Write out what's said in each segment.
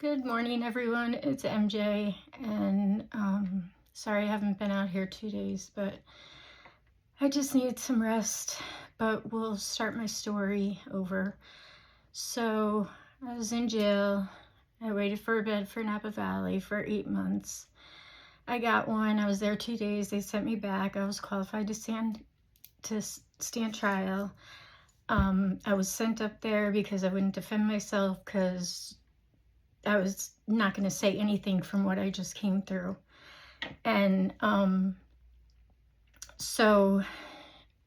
Good morning, everyone. It's MJ, and sorry I haven't been out here 2 days, but I just need some rest. But we'll start my story over. So I was in jail. I waited for a bed for Napa Valley for 8 months. I got one. I was there 2 days. They sent me back. I was qualified to stand trial. I was sent up there because I wouldn't defend myself because I was not going to say anything from what I just came through. And so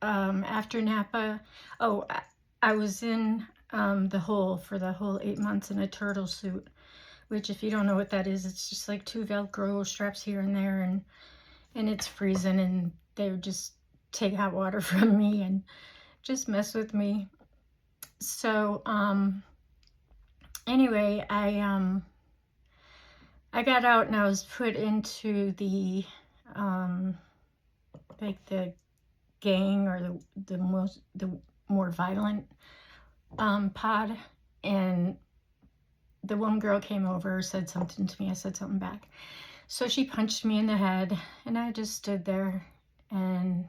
after Napa, I was in the hole for the whole 8 months in a turtle suit, which if you don't know what that is, it's just like two Velcro straps here and there, and it's freezing, and they would just take hot water from me and just mess with me. So anyway, I got out and I was put into the like the gang, or the more violent pod, and the one girl came over, said something to me, I said something back. So she punched me in the head, and I just stood there, and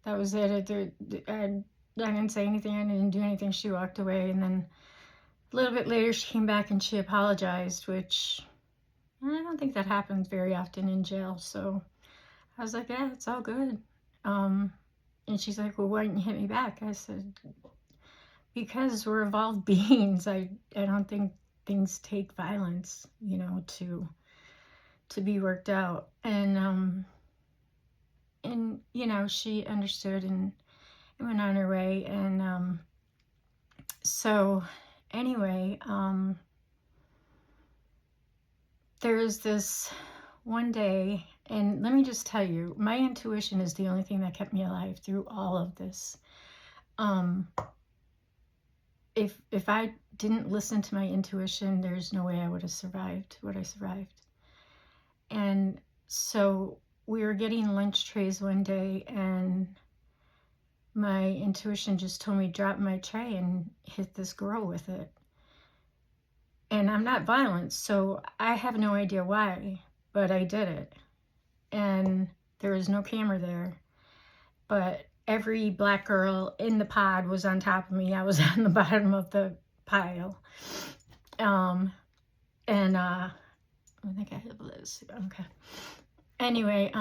that was it. I didn't say anything, I didn't do anything. She walked away, and then a little bit later she came back and she apologized, which I don't think that happens very often in jail. So I was like, yeah, it's all good. And she's like, well, why didn't you hit me back? I said, because we're evolved beings. I don't think things take violence, to be worked out. And she understood and went on her way. And so anyway, there was this one day, and let me just tell you, my intuition is the only thing that kept me alive through all of this. If I didn't listen to my intuition, there's no way I would have survived what I survived. And so we were getting lunch trays one day, and my intuition just told me, drop my tray and hit this girl with it. And I'm not violent, so I have no idea why, but I did it. And there was no camera there, but every black girl in the pod was on top of me. I was on the bottom of the pile. And I think I have this. Okay. Anyway,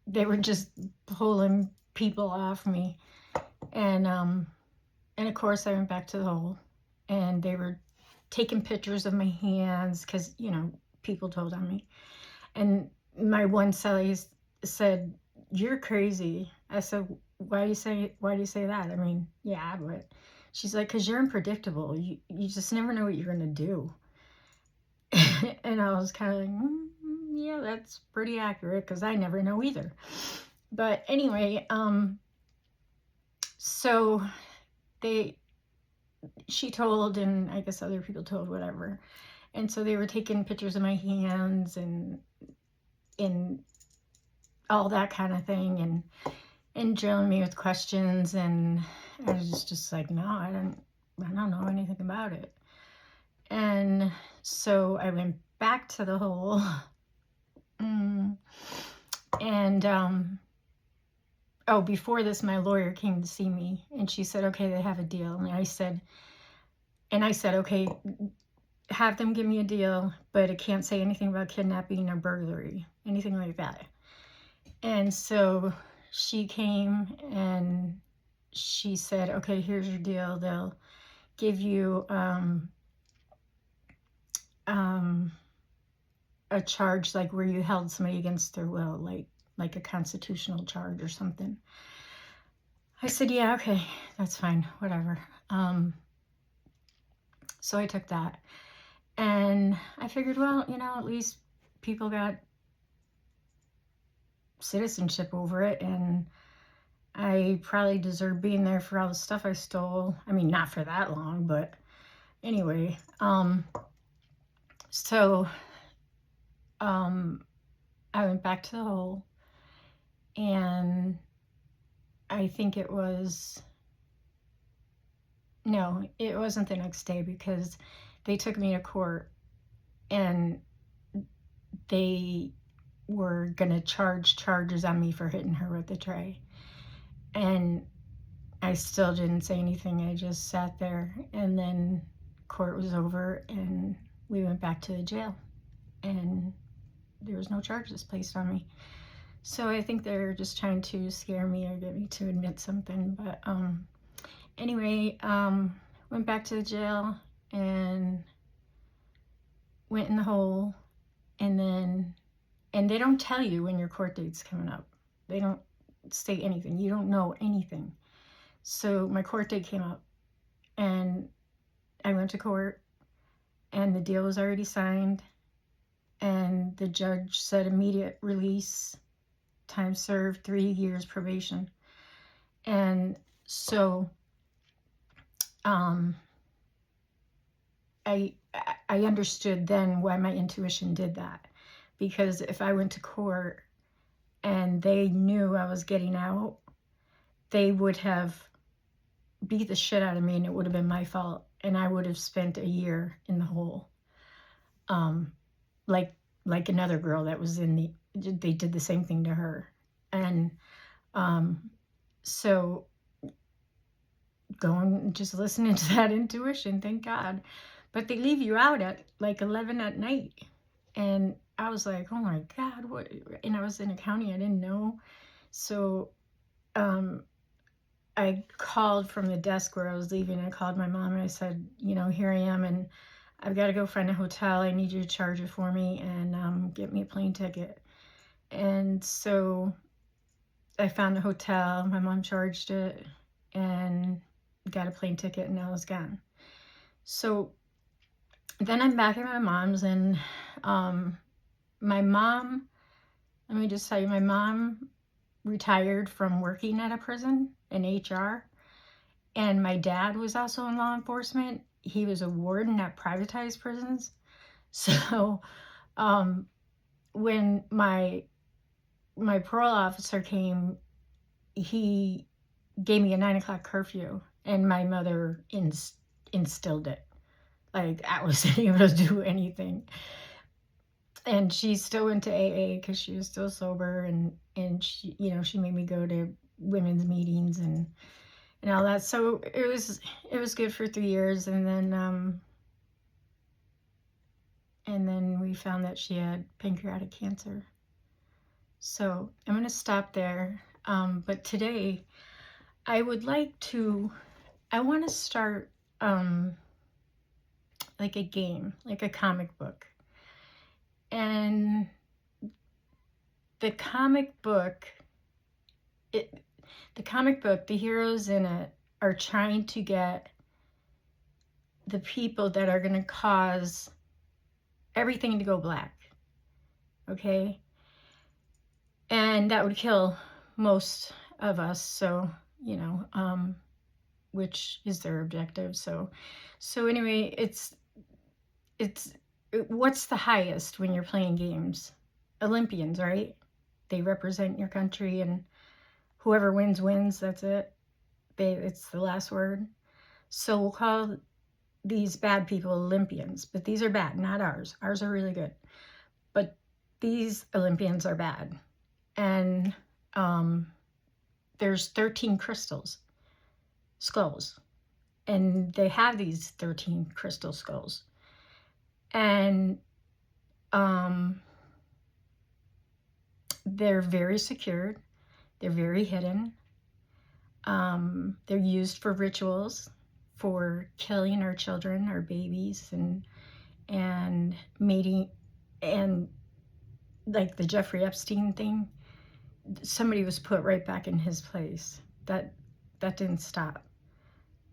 they were just pulling people off me. And of course I went back to the hole, and they were taking pictures of my hands because, people told on me. And my one cellie said, you're crazy. I said, why do you say that? I mean, yeah, but she's like, because you're unpredictable. You just never know what you're going to do. And I was kind of like, yeah, that's pretty accurate, because I never know either. But anyway, so she told, and I guess other people told, whatever. And so they were taking pictures of my hands and all that kind of thing, and drilling me with questions. And I was just like, no, I don't know anything about it. And so I went back to the hole. And before this, my lawyer came to see me, and she said, okay, they have a deal. And I said, okay, have them give me a deal, but it can't say anything about kidnapping or burglary, anything like that. And so she came and she said, okay, here's your deal. They'll give you a charge like where you held somebody against their will, like a constitutional charge or something. I said, yeah, okay, that's fine, whatever. So I took that, and I figured, well, at least people got citizenship over it, and I probably deserve being there for all the stuff I stole. I mean, not for that long, but anyway. So I went back to the hole, and I think it wasn't the next day, because they took me to court, and they were going to charge charges on me for hitting her with the tray. And I still didn't say anything. I just sat there, and then court was over and we went back to the jail, and there was no charges placed on me. So I think they're just trying to scare me or get me to admit something. But anyway, went back to the jail and went in the hole, and they don't tell you when your court date's coming up. They don't say anything. You don't know anything. So my court date came up, and I went to court, and the deal was already signed, and the judge said immediate release, time served, 3 years probation. And so I understood then why my intuition did that, because if I went to court and they knew I was getting out, they would have beat the shit out of me, and it would have been my fault, and I would have spent a year in the hole. Like another girl that was they did the same thing to her. And so going, just listening to that intuition, thank God. But they leave you out at like 11 at night. And I was like, oh my God, what? And I was in a county I didn't know. So I called from the desk where I was leaving. I called my mom and I said, here I am, and I've got to go find a hotel. I need you to charge it for me and get me a plane ticket. And so I found a hotel. My mom charged it and got a plane ticket, and I was gone. So then I'm back at my mom's, and my mom, let me just tell you, my mom retired from working at a prison in HR, and my dad was also in law enforcement. He was a warden at privatized prisons. So when my parole officer came, he gave me a 9 o'clock curfew, and my mother instilled it. Like, I wasn't able to do anything. And she still went to AA because she was still sober, and she, she made me go to women's meetings and all that. So it was good for 3 years, and then we found that she had pancreatic cancer. So I'm going to stop there. But today I want to start like a game, like a comic book. And the comic book, the heroes in it are trying to get the people that are going to cause everything to go black. Okay? And that would kill most of us. So, which is their objective. So anyway, it's what's the highest when you're playing games? Olympians, right? They represent your country, and whoever wins, that's it. It's the last word. So we'll call these bad people Olympians, but these are bad, not ours. Ours are really good. But these Olympians are bad. And there's 13 skulls. And they have these 13 crystal skulls. And they're very secured. They're very hidden. They're used for rituals, for killing our children, our babies, and mating, and like the Jeffrey Epstein thing, somebody was put right back in his place. That didn't stop.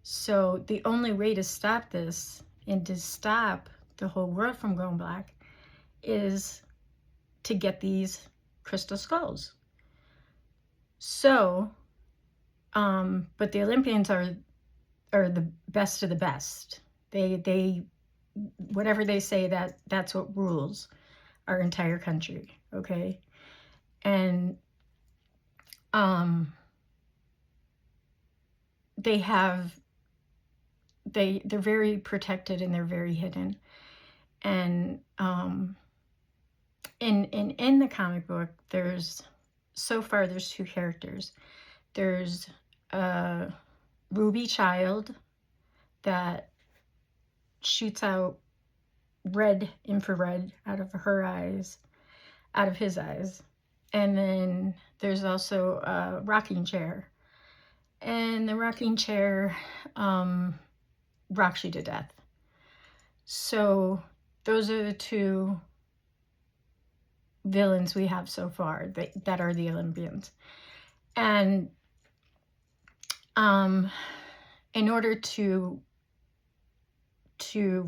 So the only way to stop this, and to stop the whole world from going black, is to get these crystal skulls. So, but the Olympians are the best of the best. They whatever they say, that's what rules our entire country. Okay, and they have they're very protected and they're very hidden. And in the comic book, there's two characters. There's a Ruby Child that shoots out red infrared out of her eyes, out of his eyes. And then there's also a rocking chair. And the rocking chair rocks you to death. So those are the two villains we have so far that are the Olympians. And in order to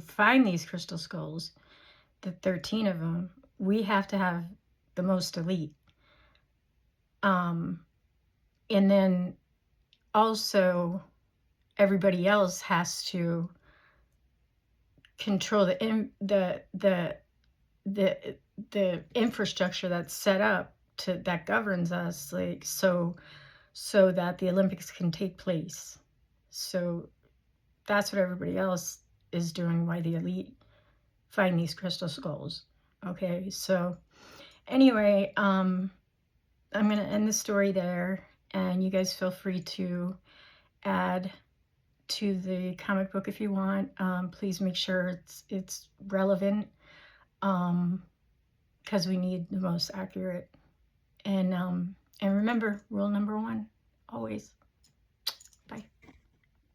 find these crystal skulls, the 13 of them, we have to have the most elite. And then also everybody else has to control the infrastructure that's set up that governs us, like so that the Olympics can take place. So that's what everybody else is doing, why the elite find these crystal skulls. Okay, so anyway, I'm going to end the story there, and you guys feel free to add to the comic book if you want. Please make sure it's relevant, because we need the most accurate. And remember, rule number 1, always